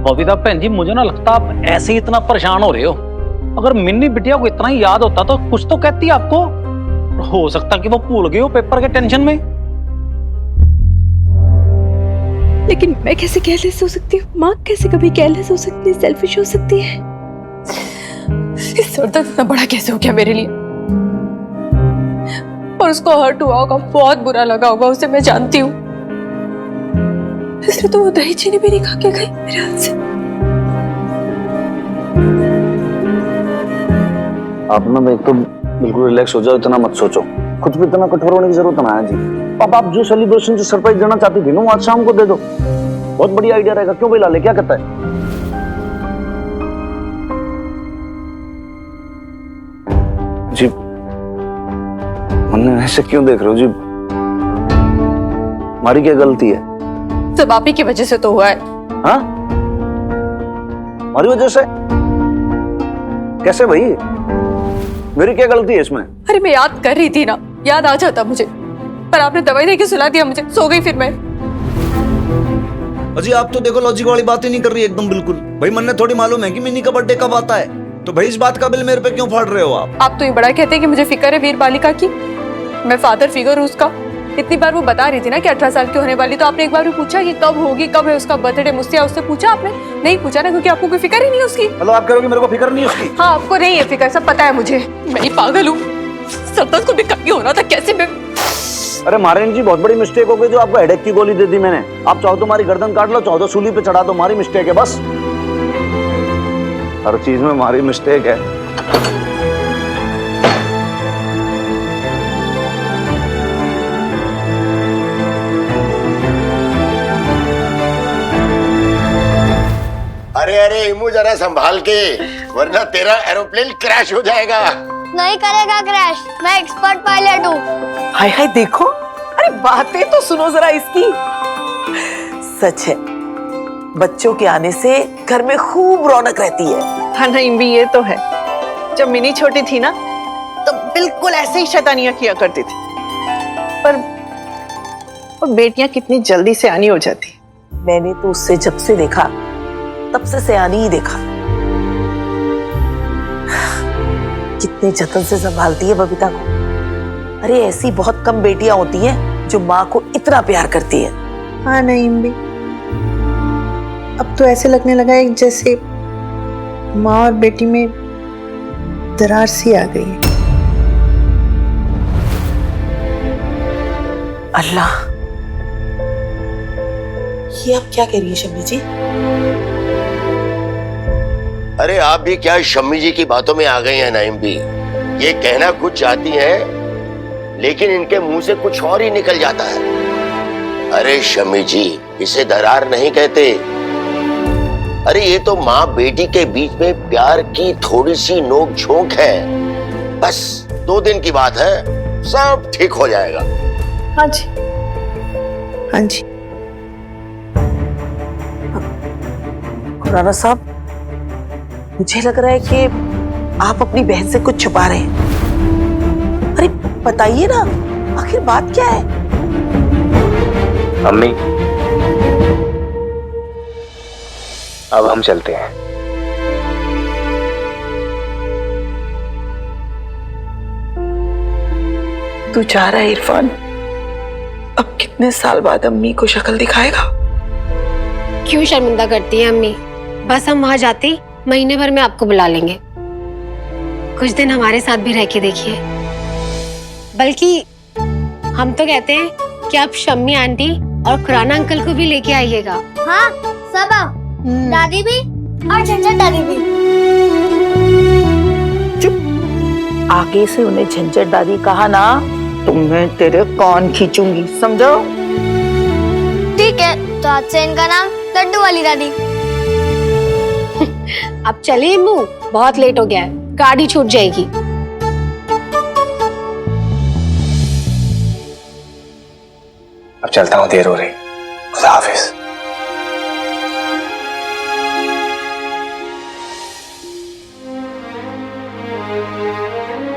बबीता बहन जी, मुझे ना लगता आप ऐसे ही इतना परेशान हो रहे हो। अगर मिन्नी बिटिया को इतना ही याद होता तो कुछ तो कहती आपको। हो सकता कि वो भूल गई हो पेपर के टेंशन में। लेकिन मैं कैसे केयरलेस हो सकती हूँ? माँ कैसे कभी केयरलेस हो सकती है, सेल्फिश हो सकती है? इस दर्द इतना बड़ा कैसे हो गया मेरे लिए? और उसको हर्ट हुआ होगा, बहुत बुरा लगा होगा उसे, मैं जानती हूँ। इसलिए तो वो दही चीनी भी नहीं खा के गई मेरे हाथ से। आप ना एक तो बिल्कुल रिलैक्स हो जाओ, इतना मत सोचो, कुछ भी इतना कठोर होने की जरूरत ना है जी। अब आप जो सेलिब्रेशन, जो सरप्राइज देना चाहती थी ना, वो आज शाम को दे दो, बहुत बढ़िया आइडिया रहेगा। क्यों भाई लाले, क्या कहता है? जी मन्ने, ऐसे क्यों देख रहे हो जी? हमारी क्या गलती है? सब आप ही की वजह से तो हुआ है। हाँ, हमारी वजह से? कैसे भाई? मेरी क्या गलती है इसमें? अरे मैं याद कर रही थी ना, याद आ जाता मुझे, पर आपने दवाई देके सुला दिया मुझे, सो गई फिर मैं। अजी आप तो देखो लॉजिक वाली बात ही नहीं कर रही एकदम बिल्कुल। भाई मन ने थोड़ी मालूम है कि मिनी का बर्थडे कब आता है, तो भाई इस बात का बिल मेरे पे क्यों फाड़ रहे हो आप? आप तो ये बड़ा कहते हैं कि मुझे फिक्र है वीर बालिका की, मैं फादर फिगर हूँ उसका। इतनी बार वो बता रही थी ना कि 18 साल की होने वाली, तो आपने एक बार भी पूछा कि कब होगी, कब है उसका बर्थडे? मुझसे उससे पूछा आपने? नहीं पूछा ना, क्योंकि आपको कोई फिक्र ही नहीं है उसकी। मतलब आप कह रहे हो कि मेरे को फिक्र नहीं है उसकी? हाँ, आपको नहीं है फिक्र, सब पता है मुझे। मैं ही पागल हूँ, सरदर्द को भी कभी होना था कैसे मैं। अरे मारेन जी, बहुत बड़ी मिस्टेक हो गई जो आपको हेडेक की गोली दे दी मैंने। आप चाहो तो हमारी गर्दन काट लो, चाहो तो सूली पे चढ़ा दो, हमारी मिस्टेक है बस। हर चीज में हमारी मिस्टेक है। अरे अरे इमू, जरा संभाल के, वरना तेरा एरोप्लेन क्रैश हो जाएगा। नहीं करेगा क्रैश, मैं एक्सपर्ट पायलट हूँ। हाय हाय देखो, अरे बातें तो सुनो जरा इसकी। सच है, बच्चों के आने से घर में खूब रौनक रहती है। हाँ नहीं भी ये तो है, जब मिनी छोटी थी ना तो बिल्कुल ऐसे ही शैतानियां किया करती थी, पर बेटियां कितनी जल्दी से आनी हो जाती। मैंने तो उससे जब से देखा तब से सयानी ही देखा। कितने जतन से संभालती है बबीता को। अरे ऐसी बहुत कम बेटियां होती हैं जो माँ को इतना प्यार करती है। हाँ नहीं भी, अब तो ऐसे लगने लगा है जैसे माँ और बेटी में दरार सी आ गई है। अल्लाह, ये आप क्या कह रही है शम्मी जी? अरे आप भी क्या शम्मी जी की बातों में आ गई हैं नाइम भी। ये कहना कुछ चाहती हैं, लेकिन इनके मुंह से कुछ और ही निकल जाता है। अरे शम्मी जी, इसे दरार नहीं कहते। अरे ये तो माँ बेटी के बीच में प्यार की थोड़ी सी नोक झोंक है, बस 2 दिन की बात है, सब ठीक हो जाएगा। हाँ जी, हाँ जी। खुराना साहब, मुझे लग रहा है कि आप अपनी बहन से कुछ छुपा रहे हैं। अरे बताइए ना, आखिर बात क्या है? अम्मी, अब हम चलते हैं। तू चाह रहा है इरफान, अब कितने साल बाद अम्मी को शक्ल दिखाएगा? क्यों शर्मिंदा करती है अम्मी? बस हम वहाँ जाते महीने भर में आपको बुला लेंगे। कुछ दिन हमारे साथ भी रह के देखिए। बल्कि हम तो कहते हैं कि आप शम्मी आंटी और खुराना अंकल को भी लेके आइएगा। हाँ सब आओ, दादी भी और झंझट दादी भी। चुप, आगे से उन्हें झंझट दादी कहा ना तो मैं तेरे कान खींचूंगी, समझो? ठीक है, तो आज से इनका नाम लड्डू वाली दादी। अब चलिए अम्मू, बहुत लेट हो गया है, गाड़ी छूट जाएगी। अब चलता हूँ, देर हो रही। खुदा हाफिज।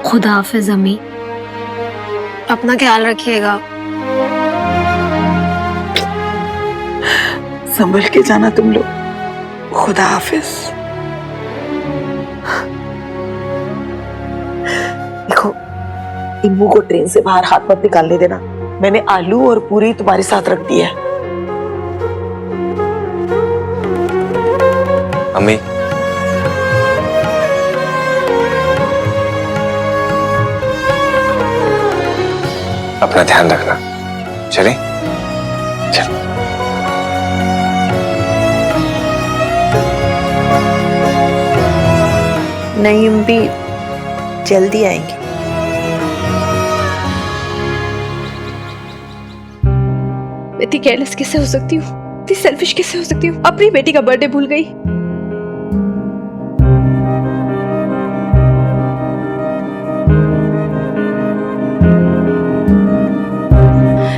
खुदा हाफिज अम्मी, अपना ख्याल रखिएगा। संभल के जाना तुम लोग। खुदा हाफिज। देखो, इम्मू को ट्रेन से बाहर हाथ मत निकालने देना। मैंने आलू और पूरी तुम्हारे साथ रख दी है। अम्मी, अपना ध्यान रखना। चले? चल। नईम भी जल्दी आएंगे। मैं इतनी केयरलेस कैसे हो सकती हूँ, इतनी सेल्फिश कैसे हो सकती हूँ? अपनी बेटी का बर्थडे भूल गई।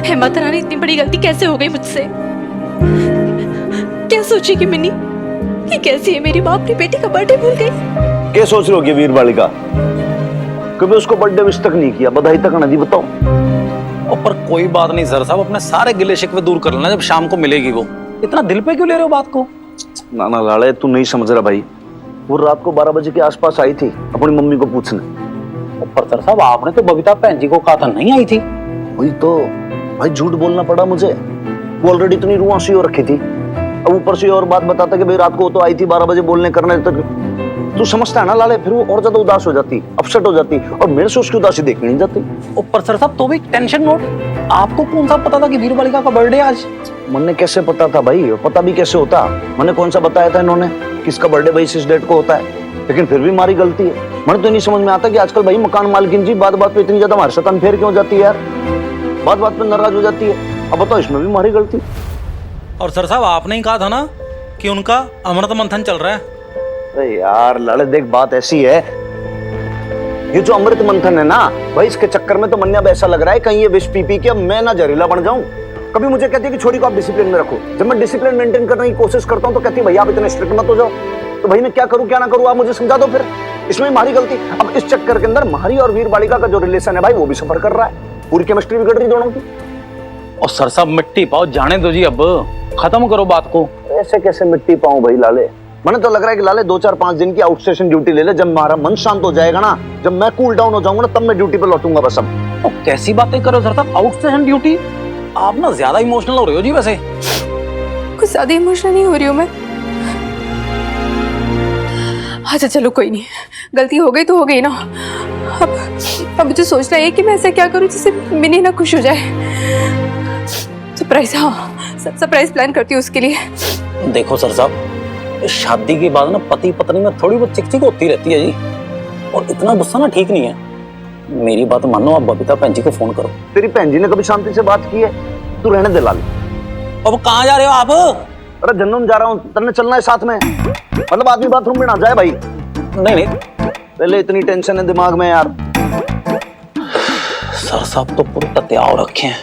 हे माता रानी, इतनी बड़ी गलती कैसे हो गई मुझसे? क्या सोचेगी मिन्नी? ये कैसी है मेरी माँ, अपनी बेटी का बर्थडे भूल गई। क्या सोच रहे हो कि वीर बालिका? कभी उसको बर्थडे विश तक नहीं किया, बधाई तक नहीं, बताओ। पर कोई बात नहीं सर साहब, अपने सारे गिले शिकवे दूर कर लेना जब शाम को मिलेगी वो। इतना दिल पे क्यों ले रहे हो बात को? ना ना लाले, तू नहीं समझ रहा भाई। वो रात को 12 बजे के आसपास आई थी अपनी मम्मी को पूछने। पर सर साहब, आपने तो बबीता बहन जी को कहा था नहीं आई थी। वही तो भाई, झूठ बोलना पड़ा मुझे। वो ऑलरेडी इतनी रुआंसी हो रखी थी, अब ऊपर से और बात बताता कि भाई रात को तो आई थी 12 बजे बोलने करने तक। तू समझता है ना लाले, फिर वो और ज्यादा उदास हो जाती, अपसेट हो जाती, और मेरे से उसकी उदासी देखनी नहीं जाती। ऊपर सर साहब तो भी टेंशन नोट। आपको कौन सा पता था कि वीर बालिका का बर्थडे आज? मैंने कैसे पता था भाई? पता भी कैसे होता? मैंने कौन सा बताया था इन्होंने किसका बर्थडे भाई इस डेट को होता है? लेकिन फिर भी हमारी गलती है। मैंने तो नहीं समझ में आता कि आजकल भाई मकान मालकिन जी बात बात पे इतनी ज्यादा हमारे साथ अनफेयर क्यों जाती है यार? बात बात पे नाराज हो जाती है। अब बताओ, इसमें भी हमारी गलती। और सर साहब, आपने ही कहा था ना कि उनका अमृत मंथन चल रहा है। अरे यार लड़े, देख बात ऐसी है, ये जो अमृत मंथन है ना भाई, इसके चक्कर में तो मन्या ऐसा लग रहा है कहीं ये विष पी पी के मैं ना जहरीला बन जाऊं। कभी मुझे कहती है कि छोरी को आप डिसिप्लिन में रखो, जब मैं डिसिप्लिन मेंटेन करने की कोशिश करता हूं तो कहती है भैया आप इतने स्ट्रिक्ट मत हो जाओ। तो भाई मैं क्या करूं क्या ना करूं, आप मुझे समझा दो फिर। इसमें हमारी गलती। अब इस चक्कर के अंदर माही और वीर बालिका का जो रिलेशन है भाई, वो भी सफर कर रहा है। पूरी केमिस्ट्री बिगड़ रही दोनों की। और सर साहब, मिट्टी पाओ, जाने दो जी, अब खत्म करो बात को। ऐसे कैसे मिट्टी पाऊं भाई लाले? मैंने तो लग रहा है कि लाले 2-4-5 दिन की आउट स्टेशन ड्यूटी ले ले। जब हमारा मन शांत हो जाएगा ना, जब मैं कूल डाउन हो जाऊंगा ना, तब मैं ड्यूटी पे लौटूंगा बस। अब तो कैसी बातें करो सर साहब, आउट स्टेशन ड्यूटी? आप ना ज्यादा इमोशनल हो रहे हो जी। वैसे कुछ ज्यादा इमोशनल नहीं हो रही हूँ मैं। अच्छा चलो कोई नहीं, गलती हो गई तो हो गई ना। अब मुझे सोचना है कि मैं ऐसा क्या करूँ जिससे मिनी ना खुश हो जाए। सरप्राइज, हाँ सरप्राइज प्लान करती हूँ उसके लिए। देखो सर साहब, शादी के बाद ना पति पत्नी में थोड़ी बहुत चिक होती रहती है जी, और इतना गुस्सा ना ठीक नहीं है। मेरी बात मानो, आप बबीता बहन जी को फोन करो। तेरी बहन जी ने कभी शांति से बात की है? तू रहने दे लाले। अब कहाँ जा रहे हो आप? अरे जन्नत जा रहा हूँ, तेने चलना है साथ में? मतलब आदमी बाथरूम में ना जाए भाई। नहीं नहीं, पहले इतनी टेंशन है दिमाग में यार। सर साहब तो पूरे तत्याव रखे हैं।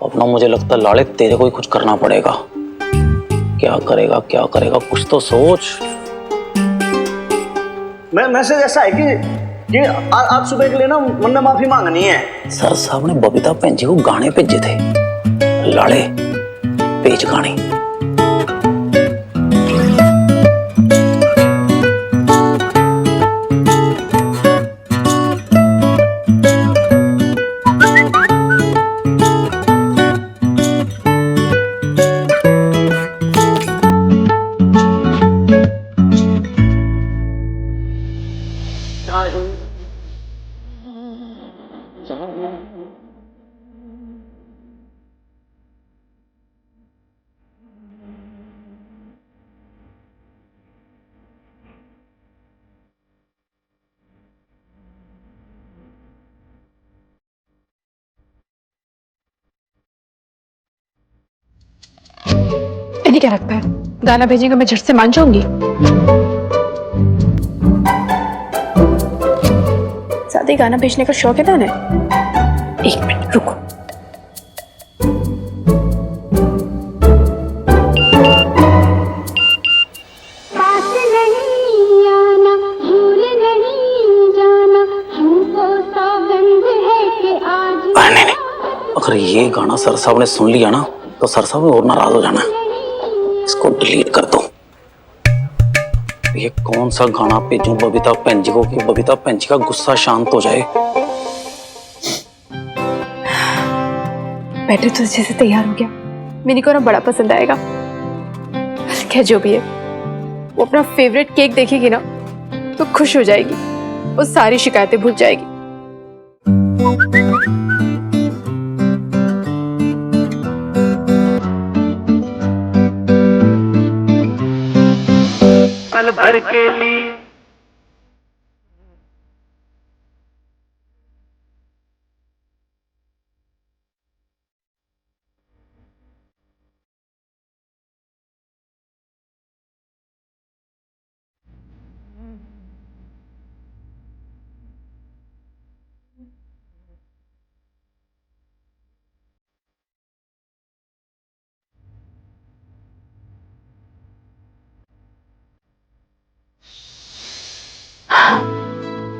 अब ना मुझे लगता है लाले तेरे को ही कुछ करना पड़ेगा। क्या करेगा क्या करेगा, कुछ तो सोच। मैसेज ऐसा है कि आज सुबह के लिए ना मन माफी मांगनी है। सर साहब ने बबीता बहन जी को गाने भेजे थे। लाले भेज गाने। इन्हें क्या लगता है गाना भेजेंगे मैं झट से मान जाऊंगी? ज्यादा ही गाना भेजने का शौक है ना इन्हें। एक मिनट रुको। अगर ये गाना सर साहब ने सुन लिया ना, तो सर साहब ने और नाराज हो जाना है। इसको डिलीट कर दो। ये कौन सा गाना भेजूं बबीता भैन जी को कि बबीता भैन जी का गुस्सा शांत हो जाए। बैटर तो अच्छे से तैयार हो गया, मिनी को ना बड़ा पसंद आएगा। क्या जो भी है, वो अपना फेवरेट केक देखेगी ना तो खुश हो जाएगी, वो सारी शिकायतें भूल जाएगी। पल भर के लिए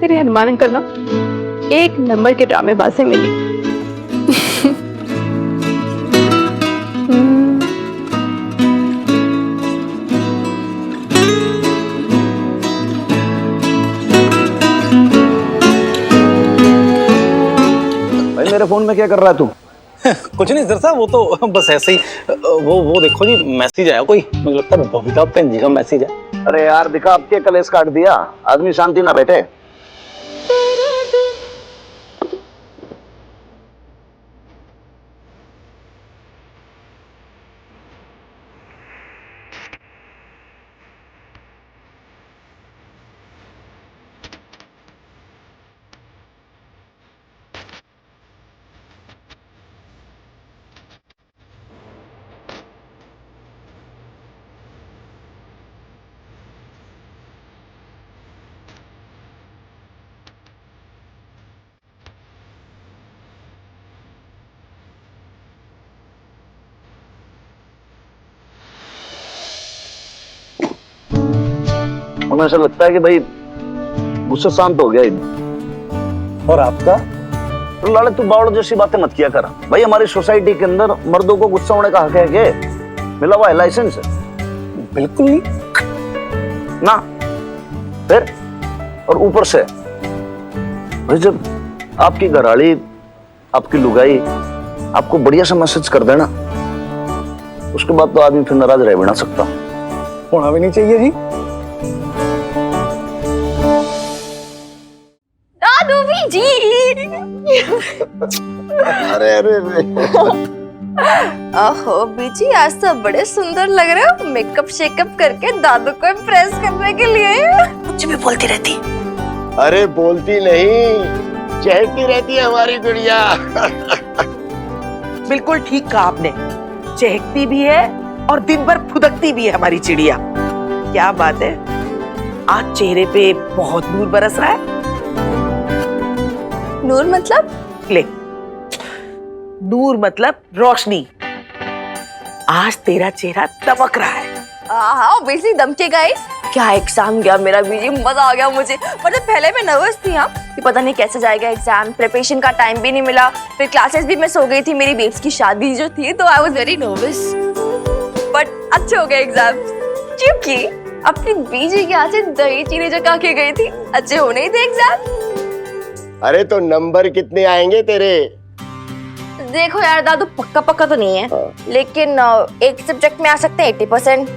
तेरे हनुमान अंकल ना एक नंबर के ड्रामेबाज से मिली। भाई मेरे फोन में क्या कर रहा है तू? कुछ नहीं सर साहब, वो तो बस ऐसे ही। वो देखो जी, मैसेज आया कोई, मुझे लगता है बबीता भैन जी का मैसेज है। अरे यार दिखा, अब के कलेश काट दिया, आदमी शांति ना बैठे। हमें ऐसा लगता है कि भाई गुस्सा शांत हो गया ही। और आपका? तो लाले तू बावड़ जैसी बातें मत किया कर भाई। हमारी सोसाइटी के अंदर मर्दों को गुस्सा होने का हक है क्या? मिला हुआ है लाइसेंस है? बिल्कुल नहीं ना। फिर और ऊपर से भाई जब आपकी घरवाली, आपकी लुगाई आपको बढ़िया सा मैसेज कर देना, उसके बाद तो आदमी फिर नाराज रह भी ना सकता। होना भी नहीं चाहिए जी। दादू जी। अरे अरे अरे ओहो बीजी, आज तो बड़े सुंदर लग रहे हो, मेकअप शेकअप करके दादू को इम्प्रेस करने के लिए। कुछ भी बोलती रहती। अरे बोलती नहीं, चहकती रहती है हमारी गुड़िया। बिल्कुल ठीक कहा आपने, चहकती भी है और दिन भर फुदकती भी है हमारी चिड़िया। क्या बात है, आज चेहरे पे बहुत नूर बरस रहा है। नूर मतलब? ले, नूर मतलब रोशनी। आज तेरा चेहरा दमक रहा है। हाँ ऑब्वियसली दमकेगा ही। क्या एग्जाम गया मेरा बीजी, मजा आ गया मुझे। मतलब पहले मैं नर्वस थी हाँ कि पता नहीं कैसे जाएगा एग्जाम, प्रिपरेशन का टाइम भी नहीं मिला, फिर क्लासेस भी मिस हो गई थी, मेरी बेब्स की शादी जो थी, तो I was very nervous. But अच्छे हो गए एग्जाम, क्योंकि अपनी बीजी के हाथ से दही चीनी जो खा के गई थी, अच्छे होने ही थे एग्जाम। अरे तो नंबर कितने आएंगे तेरे? देखो यार दादू, पक्का पक्का तो नहीं है, लेकिन एक सब्जेक्ट में आ सकते हैं 80%,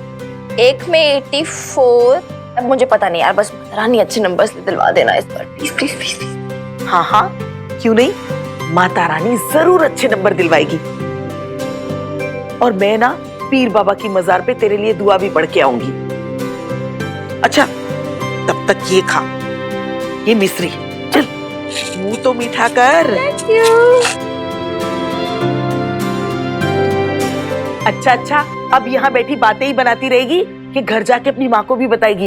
एक में 84। अब मुझे पता नहीं यार, बस रानी अच्छे नंबर्स दिलवा देना इस बार, प्लीज प्लीज प्लीज। हाँ हाँ क्यों नहीं, माता रानी जरूर अच्छे नंबर दिलवाएगी। और मैं ना पीर बाबा की मजार पे तेरे लिए दुआ भी पढ़ के आऊंगी। अच्छा तब तक ये खा, ये मिश्री, चल मुंह तो मीठा कर। Thank you. अच्छा, अब यहाँ बैठी बातें ही बनाती रहेगी कि घर जाके अपनी माँ को भी बताएगी?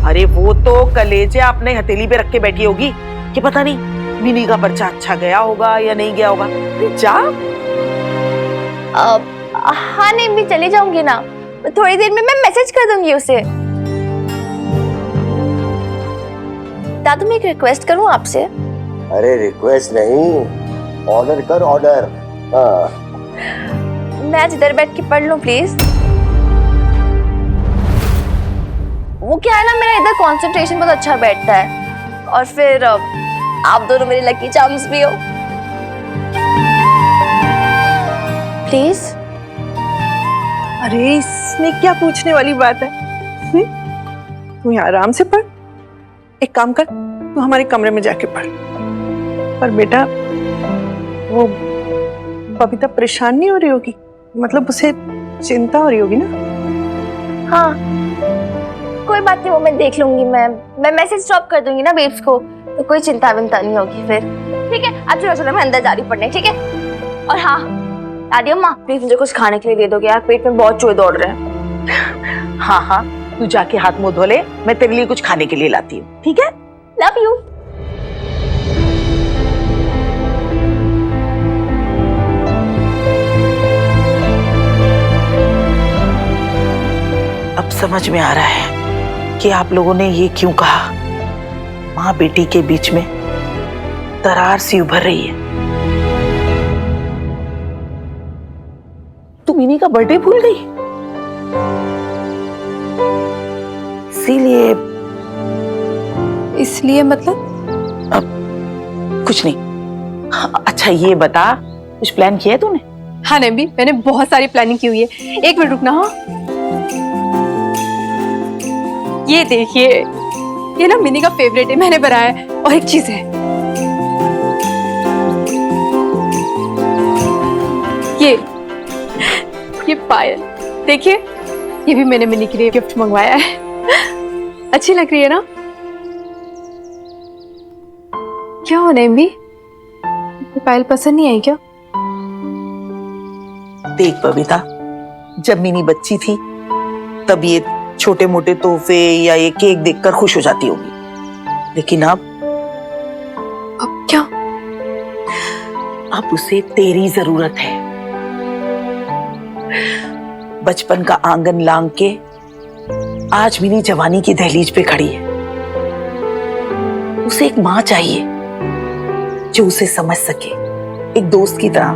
अरे वो तो कलेजे अपने हथेली पे रख के बैठी होगी कि पता नहीं मिनी का पर्चा अच्छा गया होगा या नहीं गया होगा। जा। हाँ नहीं, मैं चली जाऊंगी ना, थोड़ी देर में मैं मैसेज कर दूंगी उसे। दादू मैं एक रिक्वेस्ट करूं आपसे? अरे रिक्वेस्ट नहीं, ऑर्डर कर, ऑर्डर। मैं आज इधर बैठ के पढ़ लूं प्लीज? वो क्या है ना, मेरा इधर कंसंट्रेशन बहुत अच्छा बैठता है, और फिर आप दोनों मेरे लकी चार्म्स भी हो। प्लीज। अरे इसमें क्या पूछने वाली बात है? तू यहाँ आराम से पढ़। एक काम कर, तू हमारे कमरे में जाके पढ़। पर बेटा, वो बबीता परेशान नहीं हो रही होगी? मतलब उसे चिंता हो रही होगी ना? हाँ कोई बात नहीं, वो मैं देख लूंगी। मैं मैसेज ड्रॉप कर दूंगी ना बेब्स को, तो कोई चिंता विंता नहीं होगी फिर। ठीक है, अब चलो चलो मैं अंदर जा रही पढ़ने। ठीक है, और हाँ दादी अम्मा प्लीज मुझे कुछ खाने के लिए दे दोगे यार, पेट में बहुत चूहे दौड़ रहे हैं। हाँ हाँ, तू जाके हाथ मुंह धो ले, मैं तेरे लिए कुछ खाने के लिए लाती हूँ। ठीक है? Love you. अब समझ में आ रहा है कि आप लोगों ने ये क्यों कहा। माँ बेटी के बीच में दरार सी उभर रही है। तू मिनी का बर्थडे भूल गई, इसलिए मतलब? अब कुछ नहीं। हाँ, अच्छा ये बता, कुछ प्लान किया है तूने? हाँ नैम्बी, मैंने बहुत सारी प्लानिंग की हुई है। एक मिनट रुकना। हाँ ये देखिए, ये ना मिनी का फेवरेट है, मैंने बनाया है। और एक चीज है, ये पायल देखिए, ये भी मैंने मिनी के लिए गिफ्ट मंगवाया है। अच्छी लग रही है ना? क्या हो नैम्बी, पायल पसंद नहीं आई क्या? देख बबीता, जब मिनी बच्ची थी तब ये छोटे मोटे तोहफे या ये केक देखकर खुश हो जाती होगी, लेकिन अब क्या? अब उसे तेरी जरूरत है। बचपन का आंगन लांग के आज मिनी जवानी की दहलीज पे खड़ी है। उसे एक माँ चाहिए जो उसे समझ सके, एक दोस्त की तरह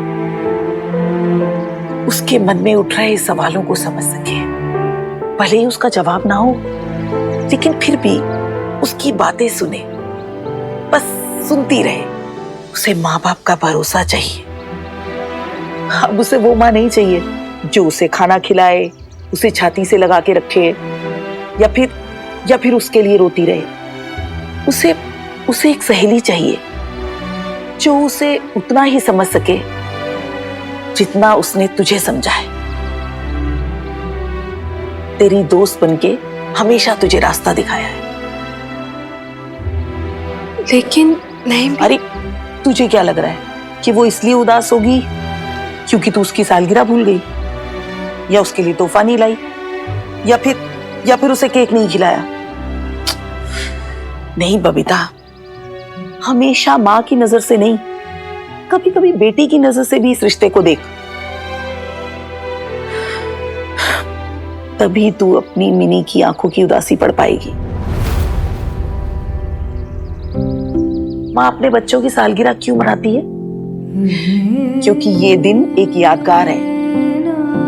उसके मन में उठ रहे सवालों को समझ सके। भले ही उसका जवाब ना हो, लेकिन फिर भी उसकी बातें सुने, बस सुनती रहे। उसे माँ बाप का भरोसा चाहिए। अब उसे वो माँ नहीं चाहिए जो उसे खाना खिलाए, उसे छाती से लगा के रखे, या फिर उसके लिए रोती रहे। उसे एक सहेली चाहिए जो उसे उतना ही समझ सके जितना उसने तुझे समझा है। तेरी दोस्त बनके हमेशा तुझे रास्ता दिखाया है। लेकिन नहीं। अरे तुझे क्या लग रहा है कि वो इसलिए उदास होगी क्योंकि तू उसकी सालगिरह भूल गई, या उसके लिए तोहफा नहीं लाई, या फिर उसे केक नहीं खिलाया? नहीं बबीता, हमेशा माँ की नजर से नहीं, कभी कभी बेटी की नजर से भी इस रिश्ते को देख। तभी तू अपनी मिनी की आंखों की उदासी पढ़ पाएगी। माँ अपने बच्चों की सालगिरह क्यों मनाती है? क्योंकि ये दिन एक यादगार है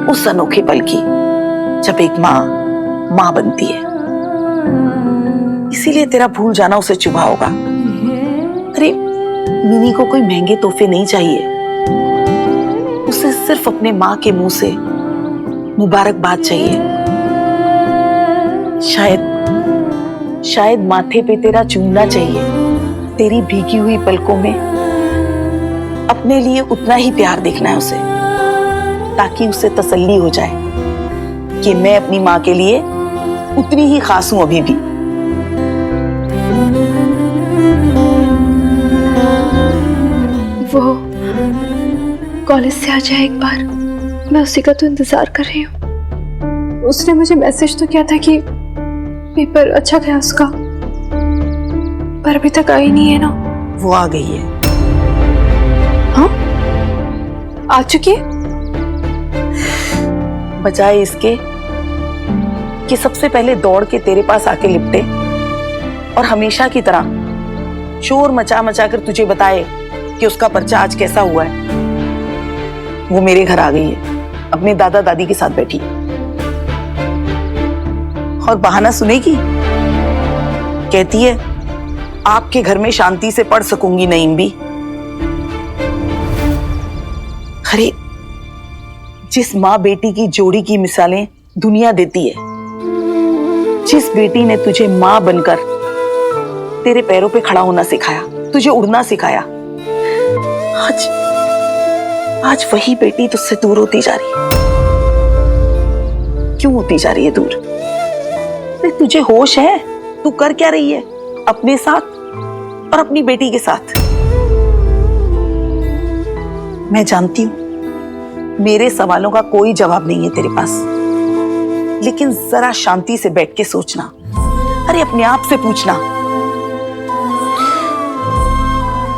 उस अनोखे पल की जब एक माँ बनती है। इसीलिए तेरा भूल जाना उसे चुभा होगा। अरे मिनी को कोई महंगे तोहफे नहीं चाहिए, उसे सिर्फ अपने माँ के मुंह से मुबारकबाद चाहिए। शायद माथे पे तेरा चूमना चाहिए, तेरी भीगी हुई पलकों में अपने लिए उतना ही प्यार देखना है उसे, ताकि उसे तसल्ली हो जाए कि मैं अपनी माँ के लिए उतनी ही खास हूं अभी भी। वो कॉलेज से आ जाए एक बार, मैं उसी का तो इंतजार कर रही हूँ। उसने मुझे मैसेज तो किया था कि पेपर अच्छा गया उसका, पर अभी तक आई नहीं है ना। वो आ गई है। हाँ आ चुकी है? बजाय इसके कि सबसे पहले दौड़ के तेरे पास आके लिपटे और हमेशा की तरह शोर मचा मचा कर तुझे बताए कि उसका पर्चा आज कैसा हुआ है, वो मेरे घर आ गई है, अपने दादा दादी के साथ बैठी है और बहाना सुनेगी कहती है आपके घर में शांति से पढ़ सकूंगी नईम भी। अरे जिस माँ बेटी की जोड़ी की मिसालें दुनिया देती है, जिस बेटी ने तुझे माँ बनकर तेरे पैरों पे खड़ा होना सिखाया, तुझे उड़ना सिखाया, आज वही बेटी तुझसे दूर होती जा रही है। क्यों होती जा रही है दूर? अरे तुझे होश है? तू कर क्या रही है अपने साथ और अपनी बेटी के साथ? मैं जानती हूं मेरे सवालों का कोई जवाब नहीं है तेरे पास, लेकिन जरा शांति से बैठ के सोचना। अरे अपने आप से पूछना,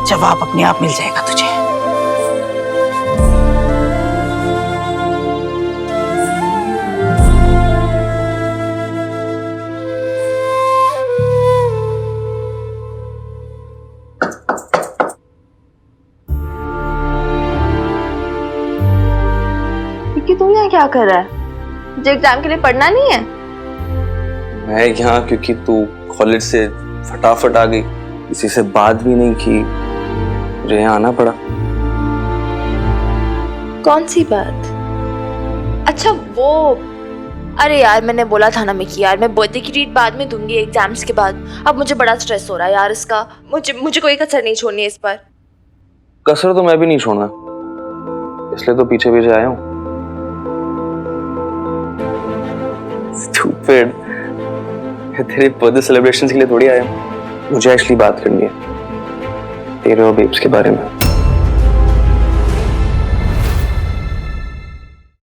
जवाब अपने आप मिल जाएगा तुझे। कि तू यहाँ क्या कर रहा है? तुझे एग्जाम के लिए पढ़ना नहीं है? मैं यहाँ क्योंकि तू कॉलेज से फटाफट आ गई, किसी से बात भी नहीं की, मुझे यहाँ आना पड़ा। कौन सी बात? अच्छा वो, अरे यार मैंने बोला था ना मैं कि यार मैं बर्थडे की ट्रीट बाद में दूंगी एग्जाम्स के बाद। अब मुझे बड़ा स्ट्रेस हो रहा है यार इसका। मुझे कोई कसर नहीं छोड़नी है इस पर। कसर तो मैं भी नहीं छोड़ना, इसलिए तो पीछे पीछे आया हूँ। Stupid. तेरे बर्थडे सेलिब्रेशन के लिए थोड़ी आया हूँ, मुझे एक्चुअली बात करनी है तेरे और बेब्स के बारे में।